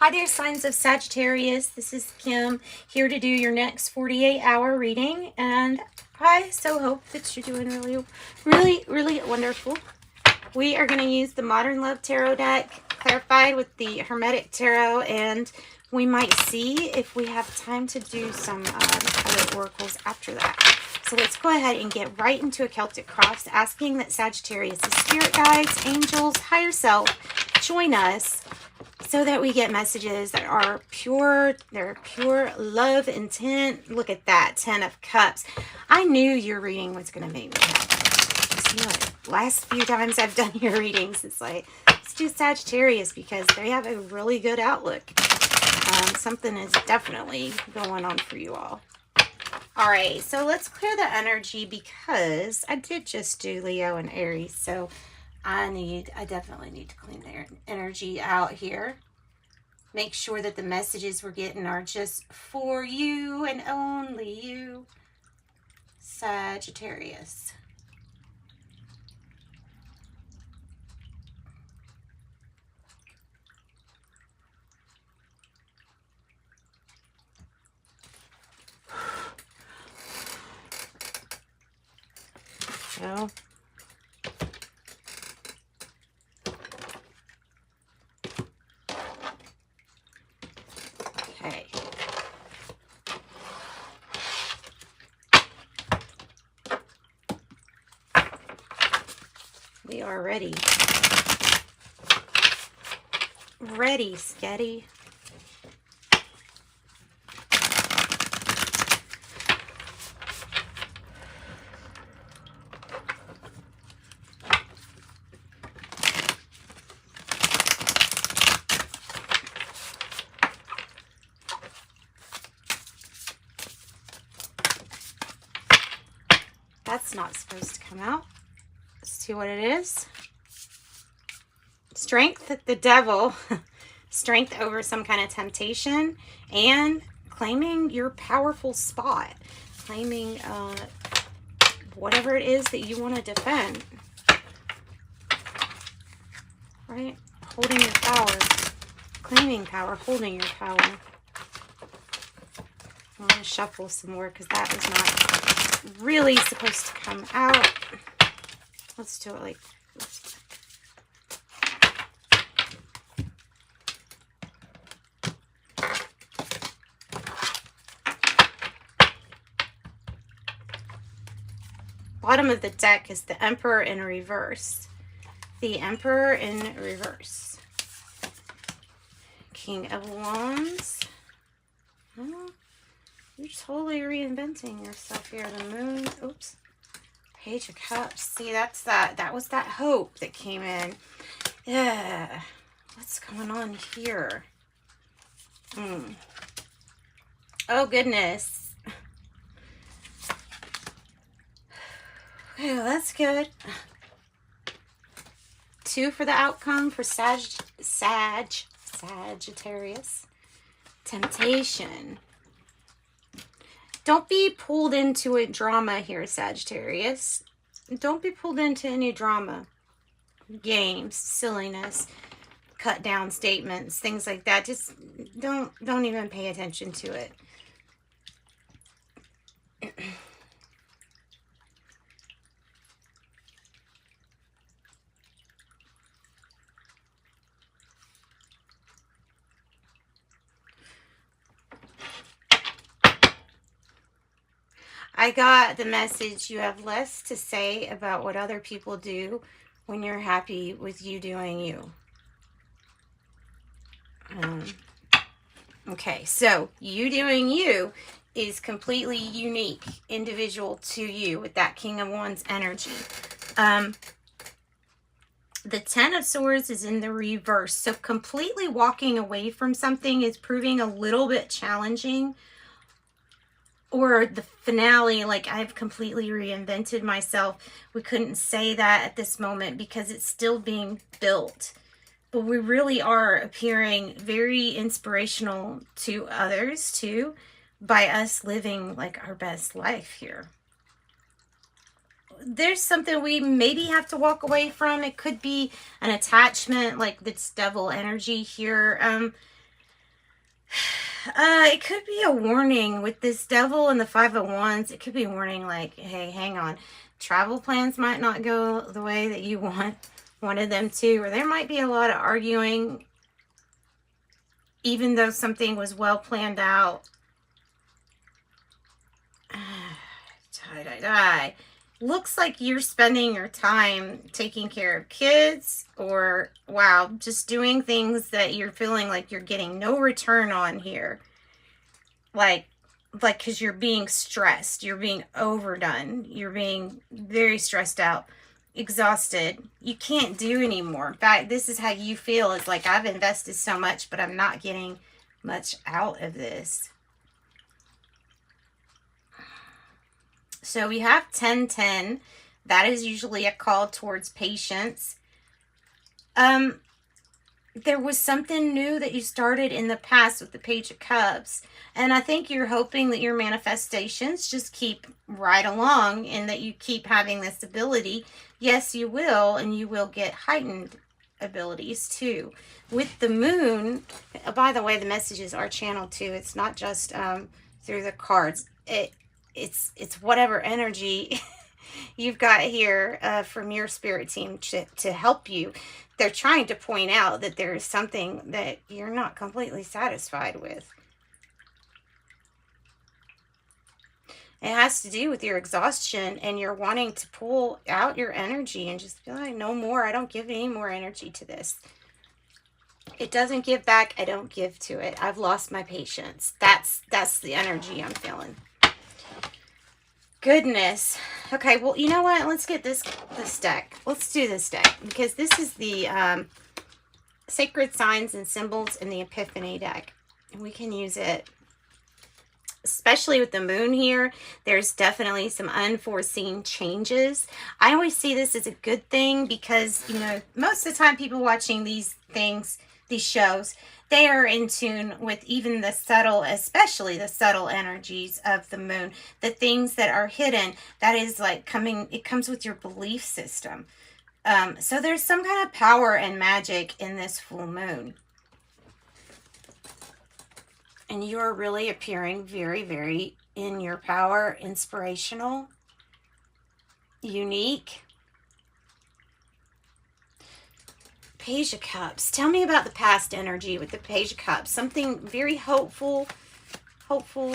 Hi there, signs of Sagittarius. This is Kim here to do your next 48-hour reading, and I so hope that you're doing really wonderful. We are going to use the Modern Love Tarot deck clarified with the Hermetic Tarot, and we might see if we have time to do some other oracles after that. So let's go ahead and get right into a Celtic cross, asking that Sagittarius' spirit guides, angels, higher self, join us so that we get messages that are pure, they're pure love intent. Look at that, 10 of Cups. I knew your reading was going to make me happy. See, like, last few times I've done your readings, it's like, let's do Sagittarius because they have a really good outlook. Something is definitely going on for you all. All right, so let's clear the energy because I did just do Leo and Aries, so I definitely need to clean their energy out here. Make sure that the messages we're getting are just for you and only you, Sagittarius. So, okay. We are ready. Ready, Sketty. That's not supposed to come out. Let's see what it is. Strength, the devil. Strength over some kind of temptation and claiming your powerful spot. Claiming whatever it is that you want to defend. Right? Holding your power. Claiming power, holding your power. I'm going to shuffle some more because that was not really supposed to come out. Let's do it like this. Bottom of the deck is the Emperor in reverse. The Emperor in reverse. King of Wands. Oh, you're totally reinventing yourself here. The Moon. Oops. Page of Cups. See, that's that. That was that hope that came in. Yeah. What's going on here? Oh, goodness. Okay, well, that's good. 2 for the outcome for Sagittarius. Temptation. Don't be pulled into a drama here, Sagittarius. Don't be pulled into any drama. Games, silliness, cut down statements, things like that. Just don't even pay attention to it. I got the message, you have less to say about what other people do when you're happy with you doing you. Okay, so you doing you is completely unique, individual to you with that King of Wands energy. The 10 of Swords is in the reverse, so completely walking away from something is proving a little bit challenging. Or the finale, like I've completely reinvented myself. We couldn't say that at this moment because it's still being built. But we really are appearing very inspirational to others too by us living like our best life here. There's something we maybe have to walk away from. It could be an attachment, like this devil energy here. It could be a warning with this devil and the Five of Wands. It could be a warning like, hey, hang on. Travel plans might not go the way that you wanted them to, or there might be a lot of arguing, even though something was well planned out. Looks like you're spending your time taking care of kids, or wow, just doing things that you're feeling like you're getting no return on here. Like because you're being stressed, you're being overdone, you're being very stressed out, exhausted. You can't do anymore. In fact, this is how you feel. It's like, I've invested so much, but I'm not getting much out of this. So we have 10-10. That is usually a call towards patience. There was something new that you started in the past with the Page of Cups. And I think you're hoping that your manifestations just keep right along and that you keep having this ability. Yes, you will, and you will get heightened abilities too. With the moon, by the way, the messages are channeled too. It's not just through the cards. It's whatever energy you've got here from your spirit team to help you. They're trying to point out that there is something that you're not completely satisfied with. It has to do with your exhaustion, and you're wanting to pull out your energy and just be like, no more. I don't give any more energy to this. It doesn't give back. I don't give to it. I've lost my patience. That's the energy I'm feeling. Goodness. Okay, well, you know what? Let's get this deck. Let's do this deck, because this is the Sacred Signs and Symbols in the Epiphany deck. And we can use it, especially with the moon here. There's definitely some unforeseen changes. I always see this as a good thing because, you know, most of the time people watching these things, these shows, they are in tune with even the subtle, especially the subtle energies of the moon, the things that are hidden. That is like it comes with your belief system. So there's some kind of power and magic in this full moon. And you are really appearing very, very in your power, inspirational, unique. Page of Cups. Tell me about the past energy with the Page of Cups. Something very hopeful.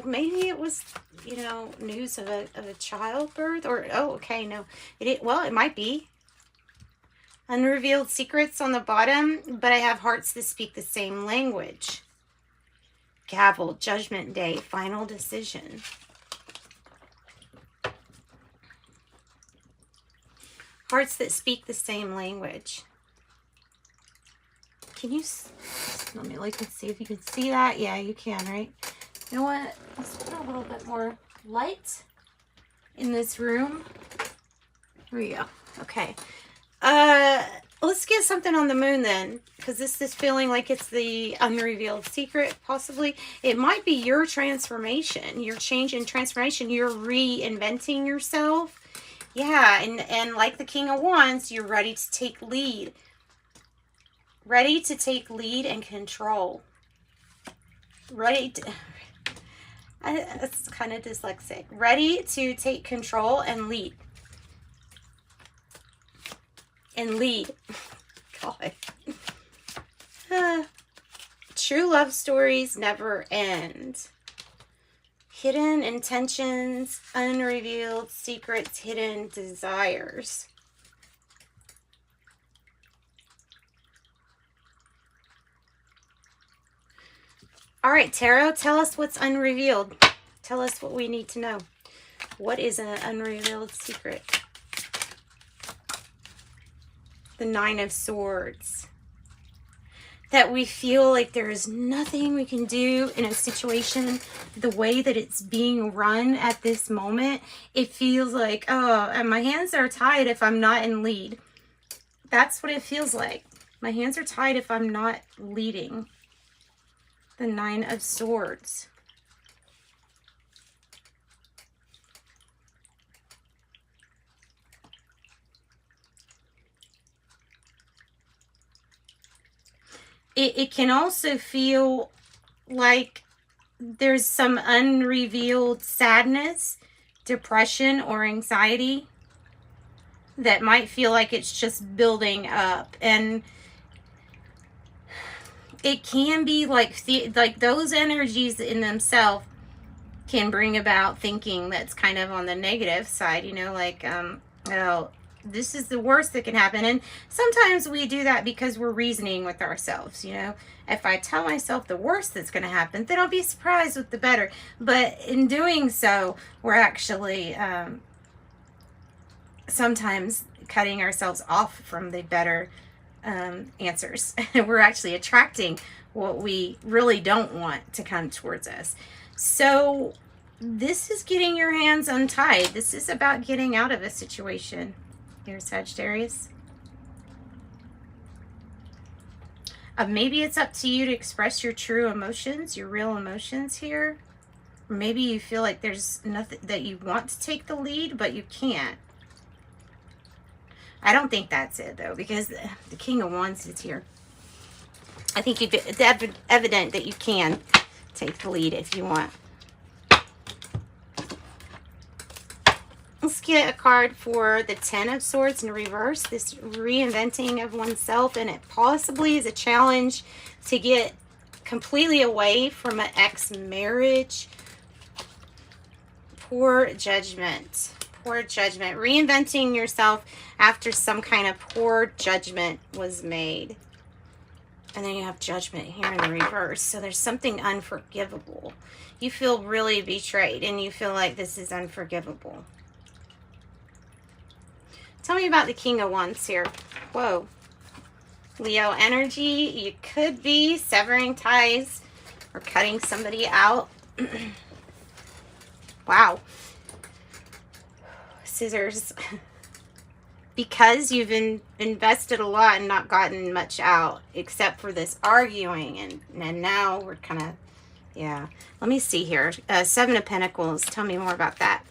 Maybe it was, you know, news of a childbirth, or oh, okay, no. Well, it might be. Unrevealed secrets on the bottom, but I have hearts that speak the same language. Gavel, Judgment Day, final decision. Hearts that speak the same language. Can you, let me look and see if you can see that. Yeah, you can, right? You know what? Let's put a little bit more light in this room. Here we go. Okay. Let's get something on the moon then, because this is feeling like it's the unrevealed secret, possibly. It might be your transformation, your change in transformation. You're reinventing yourself. Yeah, and like the King of Wands, you're ready to take lead. Ready to take lead and control. Ready to... It's kind of dyslexic. Ready to take control and lead. And lead. God. True love stories never end. Hidden intentions, unrevealed secrets, hidden desires. All right, Tarot, tell us what's unrevealed. Tell us what we need to know. What is an unrevealed secret? The Nine of Swords. That we feel like there is nothing we can do in a situation the way that it's being run at this moment. It feels like, oh, and my hands are tied if I'm not in lead. That's what it feels like. My hands are tied if I'm not leading. The Nine of Swords. It can also feel like there's some unrevealed sadness, depression, or anxiety that might feel like it's just building up. And it can be like those energies in themselves can bring about thinking that's kind of on the negative side, you know, like, oh, this is the worst that can happen. And sometimes we do that because we're reasoning with ourselves, you know. If I tell myself the worst that's going to happen, then I'll be surprised with the better. But in doing so, we're actually sometimes cutting ourselves off from the better answers. We're actually attracting what we really don't want to come towards us. So this is getting your hands untied. This is about getting out of a situation here, Sagittarius. Maybe it's up to you to express your true emotions, your real emotions here. Or maybe you feel like there's nothing that you want to take the lead, but you can't. I don't think that's it, though, because the King of Wands is here. I think it's evident that you can take the lead if you want. Let's get a card for the Ten of Swords in reverse. This reinventing of oneself, and it possibly is a challenge to get completely away from an ex-marriage. Poor judgment. Poor judgment. Reinventing yourself after some kind of poor judgment was made. And then you have judgment here in the reverse. So there's something unforgivable. You feel really betrayed and you feel like this is unforgivable. Tell me about the King of Wands here. Whoa. Leo energy. You could be severing ties or cutting somebody out. Wow. Scissors. Because you've invested a lot and not gotten much out, except for this arguing. And now we're kind of, yeah. Let me see here. Seven of Pentacles. Tell me more about that.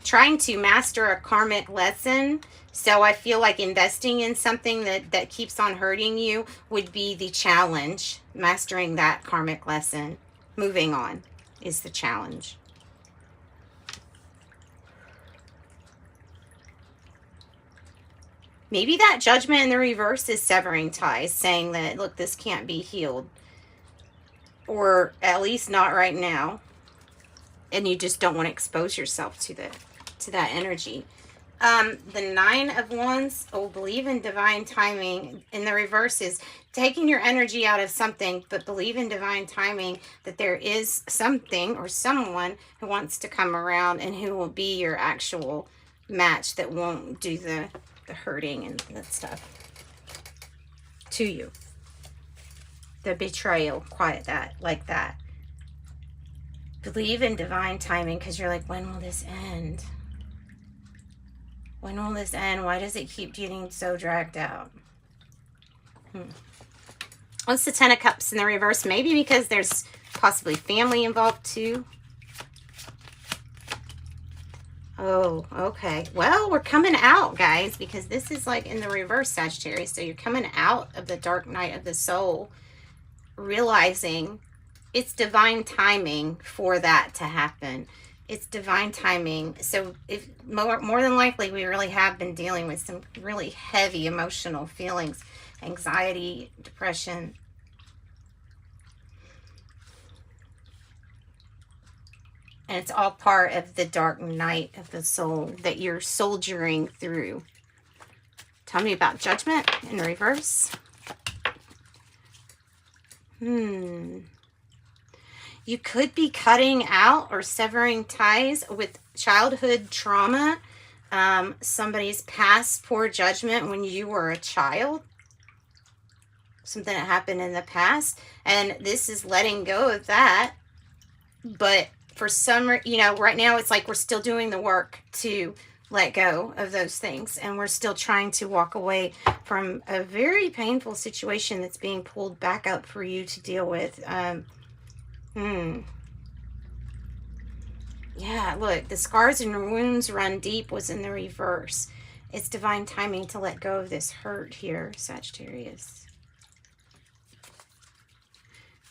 Trying to master a karmic lesson. So I feel like investing in something that keeps on hurting you would be the challenge. Mastering that karmic lesson. Moving on is the challenge. Maybe that judgment in the reverse is severing ties, saying that, look, this can't be healed. Or at least not right now. And you just don't want to expose yourself to that energy. The Nine of Wands, believe in divine timing. In the reverse is taking your energy out of something, but believe in divine timing, that there is something or someone who wants to come around and who will be your actual match that won't do the hurting and that stuff to you. The betrayal, quiet that, like that. Believe in divine timing, because you're like, when will this end? When will this end? Why does it keep getting so dragged out? What's the Ten of Cups in the reverse? Maybe because there's possibly family involved too. Oh, okay. Well, we're coming out, guys, because this is like in the reverse, Sagittarius. So you're coming out of the dark night of the soul, realizing it's divine timing for that to happen. It's divine timing. So if more than likely, we really have been dealing with some really heavy emotional feelings, anxiety, depression. And it's all part of the dark night of the soul that you're soldiering through. Tell me about judgment in reverse. You could be cutting out or severing ties with childhood trauma. Somebody's past poor judgment when you were a child. Something that happened in the past. And this is letting go of that. But for some, right now it's like we're still doing the work to let go of those things. And we're still trying to walk away from a very painful situation that's being pulled back up for you to deal with. Yeah, look, the scars and wounds run deep was in the reverse. It's divine timing to let go of this hurt here, Sagittarius.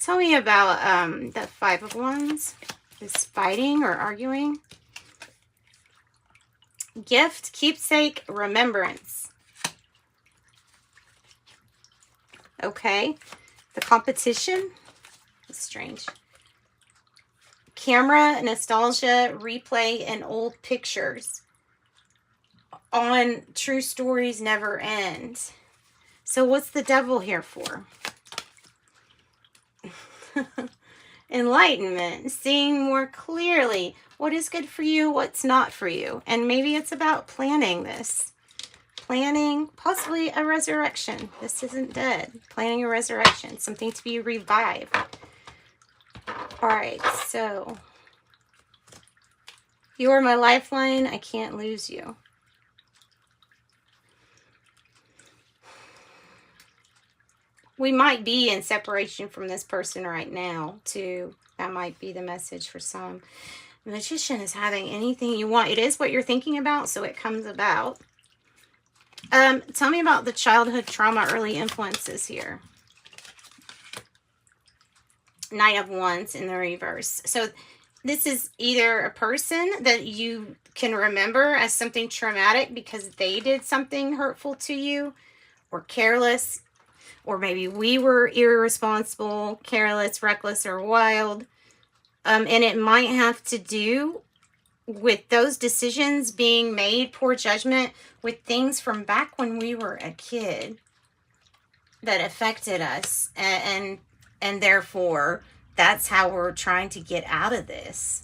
Tell me about the Five of Wands. Is fighting or arguing. Gift, keepsake, remembrance. Okay. The competition. That's strange. Camera, nostalgia, replay, and old pictures. On true stories never end. So what's the devil here for? Enlightenment, seeing more clearly what is good for you, what's not for you. And maybe it's about planning this. Planning possibly a resurrection. This isn't dead. Planning a resurrection, something to be revived. All right, so you are my lifeline. I can't lose you. We might be in separation from this person right now, too. That might be the message for some. The Magician is having anything you want. It is what you're thinking about, so it comes about. Tell me about the childhood trauma, early influences here. Knight of Wands in the reverse. So this is either a person that you can remember as something traumatic because they did something hurtful to you, or careless. Or maybe we were irresponsible, careless, reckless, or wild. And it might have to do with those decisions being made, poor judgment, with things from back when we were a kid that affected us. And therefore, that's how we're trying to get out of this.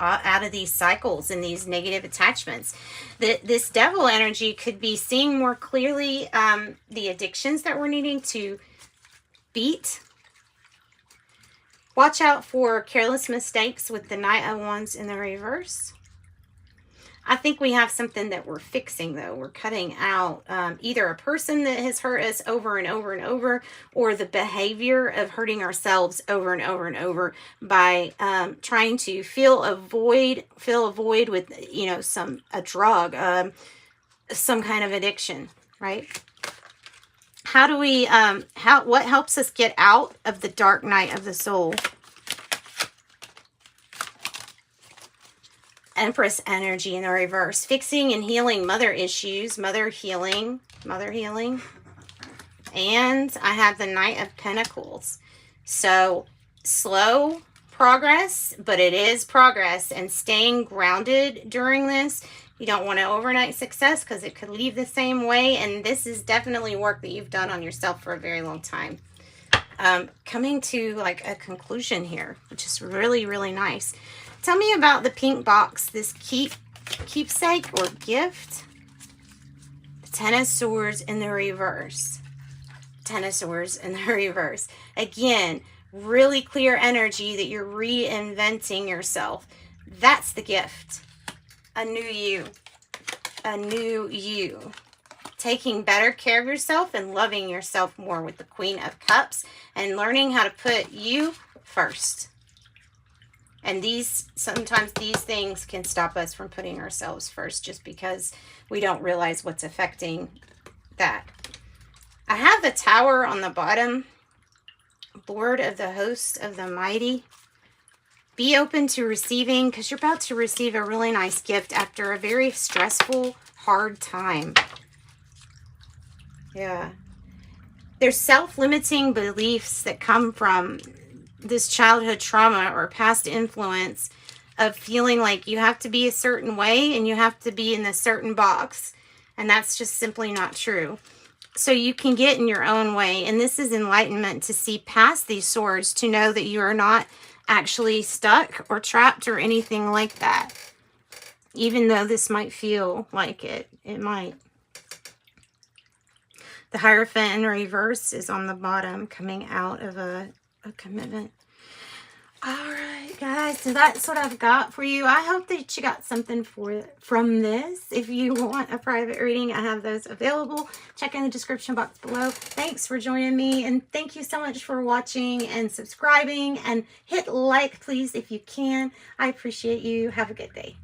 Out of these cycles and these negative attachments. This devil energy could be seeing more clearly the addictions that we're needing to beat. Watch out for careless mistakes with the Knight of Wands in the reverse. I think we have something that we're fixing, though. We're cutting out either a person that has hurt us over and over and over, or the behavior of hurting ourselves over and over and over by trying to fill a void with, you know, a drug, some kind of addiction, right? How do we, what helps us get out of the dark night of the soul? Empress energy in the reverse. Fixing and healing mother issues. Mother healing. And I have the Knight of Pentacles. So, slow progress, but it is progress. And staying grounded during this. You don't want an overnight success because it could leave the same way. And this is definitely work that you've done on yourself for a very long time. Coming to like a conclusion here, which is really, really nice. Tell me about the pink box, this keepsake or gift. The Ten of Swords in the reverse. Ten of Swords in the reverse. Again, really clear energy that you're reinventing yourself. That's the gift. A new you. A new you. Taking better care of yourself and loving yourself more with the Queen of Cups. And learning how to put you first. And sometimes these things can stop us from putting ourselves first just because we don't realize what's affecting that. I have the Tower on the bottom. Lord of the hosts of the mighty. Be open to receiving, because you're about to receive a really nice gift after a very stressful, hard time. Yeah. There's self-limiting beliefs that come from this childhood trauma or past influence of feeling like you have to be a certain way and you have to be in a certain box. And that's just simply not true. So you can get in your own way. And this is enlightenment to see past these swords, to know that you are not actually stuck or trapped or anything like that. Even though this might feel like it might. The Hierophant in reverse is on the bottom, coming out of a commitment. All right, guys, so that's what I've got for you. I hope that you got something from this. If you want a private reading, I have those available. Check in the description box below. Thanks for joining me, and thank you so much for watching and subscribing, and hit like, please, if you can. I appreciate you. Have a good day.